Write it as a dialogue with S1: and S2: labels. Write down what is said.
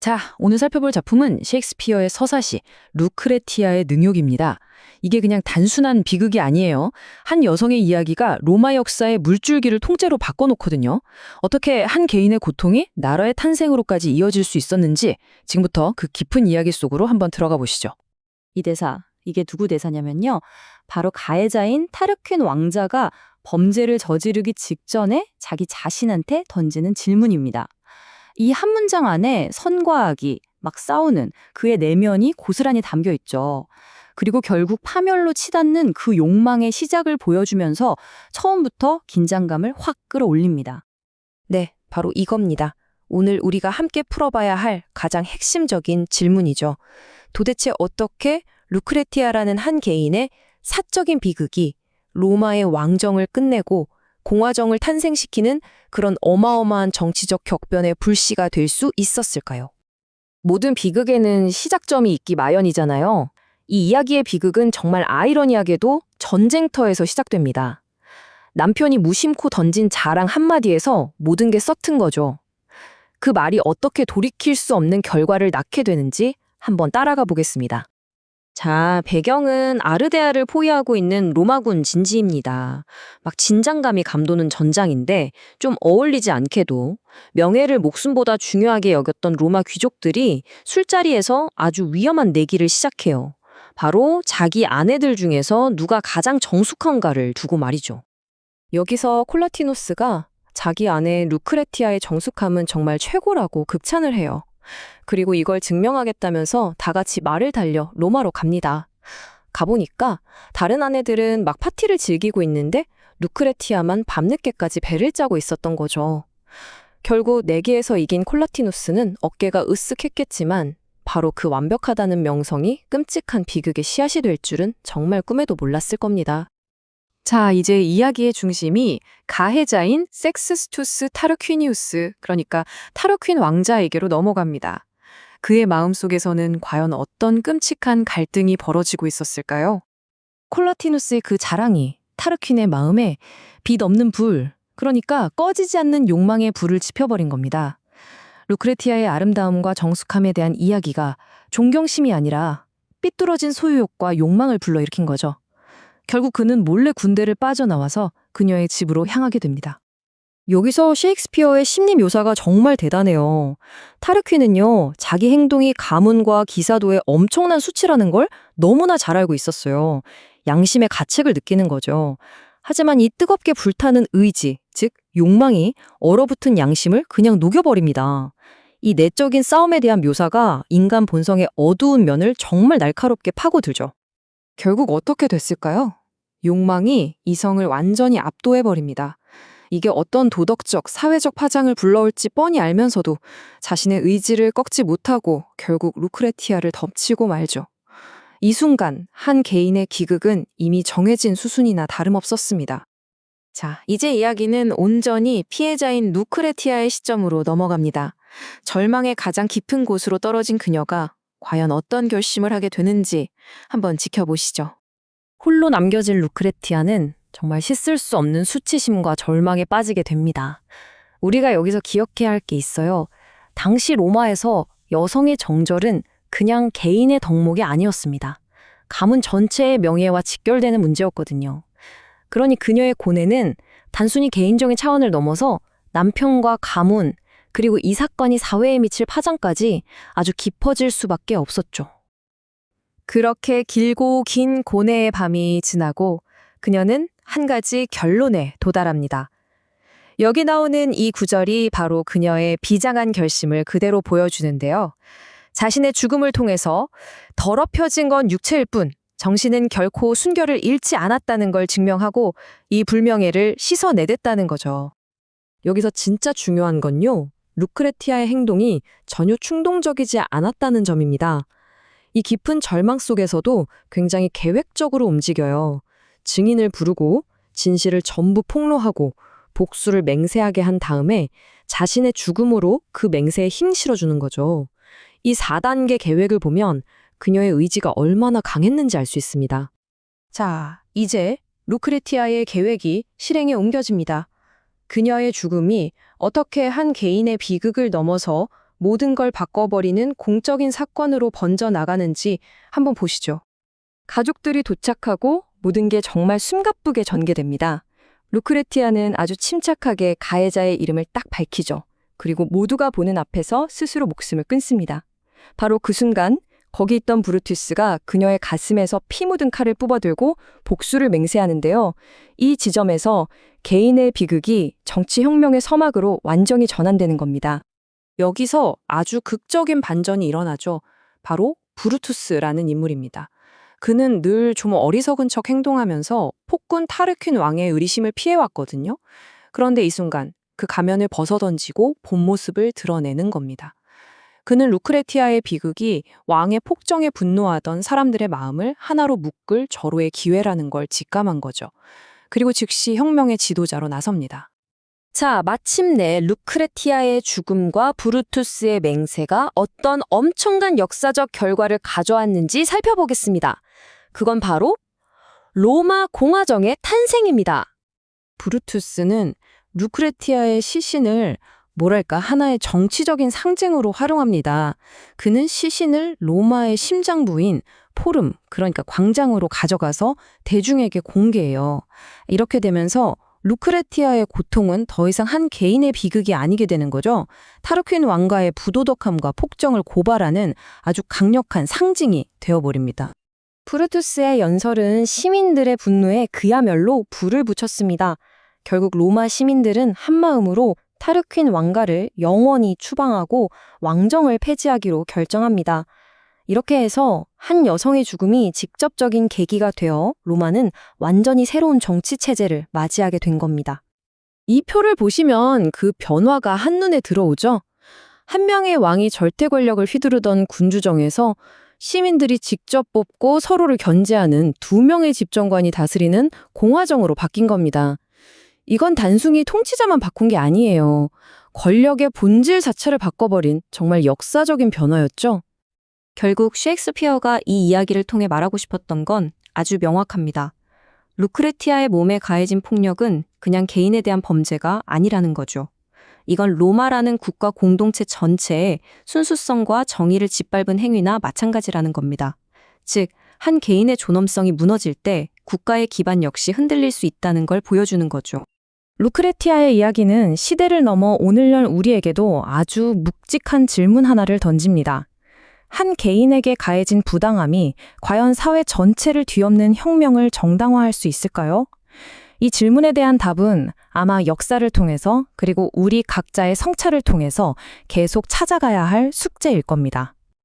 S1: 자, 오늘 살펴볼 작품은 셰익스피어의 서사시 루크레티아의 능욕입니다. 이게 그냥 단순한 비극이 아니에요. 한 여성의 이야기가 로마 역사의 물줄기를 통째로 바꿔놓거든요. 어떻게 한 개인의 고통이 나라의 탄생으로까지 이어질 수 있었는지 지금부터 그 깊은 이야기 속으로 한번 들어가 보시죠.
S2: 이 대사, 이게 누구 대사냐면요. 바로 가해자인 타르퀸 왕자가 범죄를 저지르기 직전에 자기 자신한테 던지는 질문입니다. 이 한 문장 안에 선과 악이 막 싸우는 그의 내면이 고스란히 담겨 있죠. 그리고 결국 파멸로 치닫는 그 욕망의 시작을 보여주면서 처음부터 긴장감을 확 끌어올립니다.
S3: 네, 바로 이겁니다. 오늘 우리가 함께 풀어봐야 할 가장 핵심적인 질문이죠. 도대체 어떻게 루크레티아라는 한 개인의 사적인 비극이 로마의 왕정을 끝내고 공화정을 탄생시키는 그런 어마어마한 정치적 격변의 불씨가 될 수 있었을까요? 모든 비극에는 시작점이 있기 마련이잖아요. 이 이야기의 비극은 정말 아이러니하게도 전쟁터에서 시작됩니다. 남편이 무심코 던진 자랑 한마디에서 모든 게 썩튼 거죠. 그 말이 어떻게 돌이킬 수 없는 결과를 낳게 되는지 한번 따라가 보겠습니다. 자, 배경은 아르데아를 포위하고 있는 로마군 진지입니다. 막 진장감이 감도는 전장인데 좀 어울리지 않게도 명예를 목숨보다 중요하게 여겼던 로마 귀족들이 술자리에서 아주 위험한 내기를 시작해요. 바로 자기 아내들 중에서 누가 가장 정숙한가를 두고 말이죠. 여기서 콜라티노스가 자기 아내 루크레티아의 정숙함은 정말 최고라고 극찬을 해요. 그리고 이걸 증명하겠다면서 다 같이 말을 달려 로마로 갑니다. 가보니까 다른 아내들은 막 파티를 즐기고 있는데 루크레티아만 밤늦게까지 배를 짜고 있었던 거죠. 결국 내기에서 이긴 콜라티누스는 어깨가 으쓱했겠지만 바로 그 완벽하다는 명성이 끔찍한 비극의 씨앗이 될 줄은 정말 꿈에도 몰랐을 겁니다.
S1: 자, 이제 이야기의 중심이 가해자인 섹스스투스 타르퀴니우스, 그러니까 타르퀸 왕자에게로 넘어갑니다. 그의 마음속에서는 과연 어떤 끔찍한 갈등이 벌어지고 있었을까요?
S3: 콜라티누스의 그 자랑이 타르퀸의 마음에 빛 없는 불, 그러니까 꺼지지 않는 욕망의 불을 지펴버린 겁니다. 루크레티아의 아름다움과 정숙함에 대한 이야기가 존경심이 아니라 삐뚤어진 소유욕과 욕망을 불러일으킨 거죠. 결국 그는 몰래 군대를 빠져나와서 그녀의 집으로 향하게 됩니다. 여기서 셰익스피어의 심리 묘사가 정말 대단해요. 타르퀸은요, 자기 행동이 가문과 기사도의 엄청난 수치라는 걸 너무나 잘 알고 있었어요. 양심의 가책을 느끼는 거죠. 하지만 이 뜨겁게 불타는 의지, 즉 욕망이 얼어붙은 양심을 그냥 녹여버립니다. 이 내적인 싸움에 대한 묘사가 인간 본성의 어두운 면을 정말 날카롭게 파고들죠.
S1: 결국 어떻게 됐을까요? 욕망이 이성을 완전히 압도해버립니다. 이게 어떤 도덕적, 사회적 파장을 불러올지 뻔히 알면서도 자신의 의지를 꺾지 못하고 결국 루크레티아를 덮치고 말죠. 이 순간 한 개인의 기극은 이미 정해진 수순이나 다름없었습니다. 자, 이제 이야기는 온전히 피해자인 루크레티아의 시점으로 넘어갑니다. 절망의 가장 깊은 곳으로 떨어진 그녀가 과연 어떤 결심을 하게 되는지 한번 지켜보시죠.
S3: 홀로 남겨진 루크레티아는 정말 씻을 수 없는 수치심과 절망에 빠지게 됩니다. 우리가 여기서 기억해야 할 게 있어요. 당시 로마에서 여성의 정절은 그냥 개인의 덕목이 아니었습니다. 가문 전체의 명예와 직결되는 문제였거든요. 그러니 그녀의 고뇌는 단순히 개인적인 차원을 넘어서 남편과 가문, 그리고 이 사건이 사회에 미칠 파장까지 아주 깊어질 수밖에 없었죠.
S1: 그렇게 길고 긴 고뇌의 밤이 지나고 그녀는 한 가지 결론에 도달합니다. 여기 나오는 이 구절이 바로 그녀의 비장한 결심을 그대로 보여주는데요. 자신의 죽음을 통해서 더럽혀진 건 육체일 뿐 정신은 결코 순결을 잃지 않았다는 걸 증명하고 이 불명예를 씻어내댔다는 거죠.
S3: 여기서 진짜 중요한 건요, 루크레티아의 행동이 전혀 충동적이지 않았다는 점입니다. 이 깊은 절망 속에서도 굉장히 계획적으로 움직여요. 증인을 부르고 진실을 전부 폭로하고 복수를 맹세하게 한 다음에 자신의 죽음으로 그 맹세에 힘 실어주는 거죠. 이 4단계 계획을 보면 그녀의 의지가 얼마나 강했는지 알 수 있습니다. 자, 이제 루크레티아의 계획이 실행에 옮겨집니다. 그녀의 죽음이 어떻게 한 개인의 비극을 넘어서 모든 걸 바꿔버리는 공적인 사건으로 번져나가는지 한번 보시죠. 가족들이 도착하고 모든 게 정말 숨가쁘게 전개됩니다. 루크레티아는 아주 침착하게 가해자의 이름을 딱 밝히죠. 그리고 모두가 보는 앞에서 스스로 목숨을 끊습니다. 바로 그 순간 거기 있던 브루투스가 그녀의 가슴에서 피 묻은 칼을 뽑아들고 복수를 맹세하는데요. 이 지점에서 개인의 비극이 정치혁명의 서막으로 완전히 전환되는 겁니다.
S1: 여기서 아주 극적인 반전이 일어나죠. 바로 브루투스라는 인물입니다. 그는 늘 좀 어리석은 척 행동하면서 폭군 타르퀸 왕의 의리심을 피해왔거든요. 그런데 이 순간 그 가면을 벗어던지고 본 모습을 드러내는 겁니다. 그는 루크레티아의 비극이 왕의 폭정에 분노하던 사람들의 마음을 하나로 묶을 절호의 기회라는 걸 직감한 거죠. 그리고 즉시 혁명의 지도자로 나섭니다.
S3: 자, 마침내 루크레티아의 죽음과 브루투스의 맹세가 어떤 엄청난 역사적 결과를 가져왔는지 살펴보겠습니다. 그건 바로 로마 공화정의 탄생입니다. 브루투스는 루크레티아의 시신을 하나의 정치적인 상징으로 활용합니다. 그는 시신을 로마의 심장부인 포름, 그러니까 광장으로 가져가서 대중에게 공개해요. 이렇게 되면서 루크레티아의 고통은 더 이상 한 개인의 비극이 아니게 되는 거죠. 타르퀸 왕가의 부도덕함과 폭정을 고발하는 아주 강력한 상징이 되어버립니다. 브루투스의 연설은 시민들의 분노에 그야말로 불을 붙였습니다. 결국 로마 시민들은 한마음으로 타르퀸 왕가를 영원히 추방하고 왕정을 폐지하기로 결정합니다. 이렇게 해서 한 여성의 죽음이 직접적인 계기가 되어 로마는 완전히 새로운 정치 체제를 맞이하게 된 겁니다. 이 표를 보시면 그 변화가 한눈에 들어오죠. 한 명의 왕이 절대 권력을 휘두르던 군주정에서 시민들이 직접 뽑고 서로를 견제하는 두 명의 집정관이 다스리는 공화정으로 바뀐 겁니다. 이건 단순히 통치자만 바꾼 게 아니에요. 권력의 본질 자체를 바꿔버린 정말 역사적인 변화였죠. 결국 셰익스피어가 이 이야기를 통해 말하고 싶었던 건 아주 명확합니다. 루크레티아의 몸에 가해진 폭력은 그냥 개인에 대한 범죄가 아니라는 거죠. 이건 로마라는 국가 공동체 전체의 순수성과 정의를 짓밟은 행위나 마찬가지라는 겁니다. 즉, 한 개인의 존엄성이 무너질 때 국가의 기반 역시 흔들릴 수 있다는 걸 보여주는 거죠. 루크레티아의 이야기는 시대를 넘어 오늘날 우리에게도 아주 묵직한 질문 하나를 던집니다. 한 개인에게 가해진 부당함이 과연 사회 전체를 뒤엎는 혁명을 정당화할 수 있을까요? 이 질문에 대한 답은 아마 역사를 통해서 그리고 우리 각자의 성찰을 통해서 계속 찾아가야 할 숙제일 겁니다.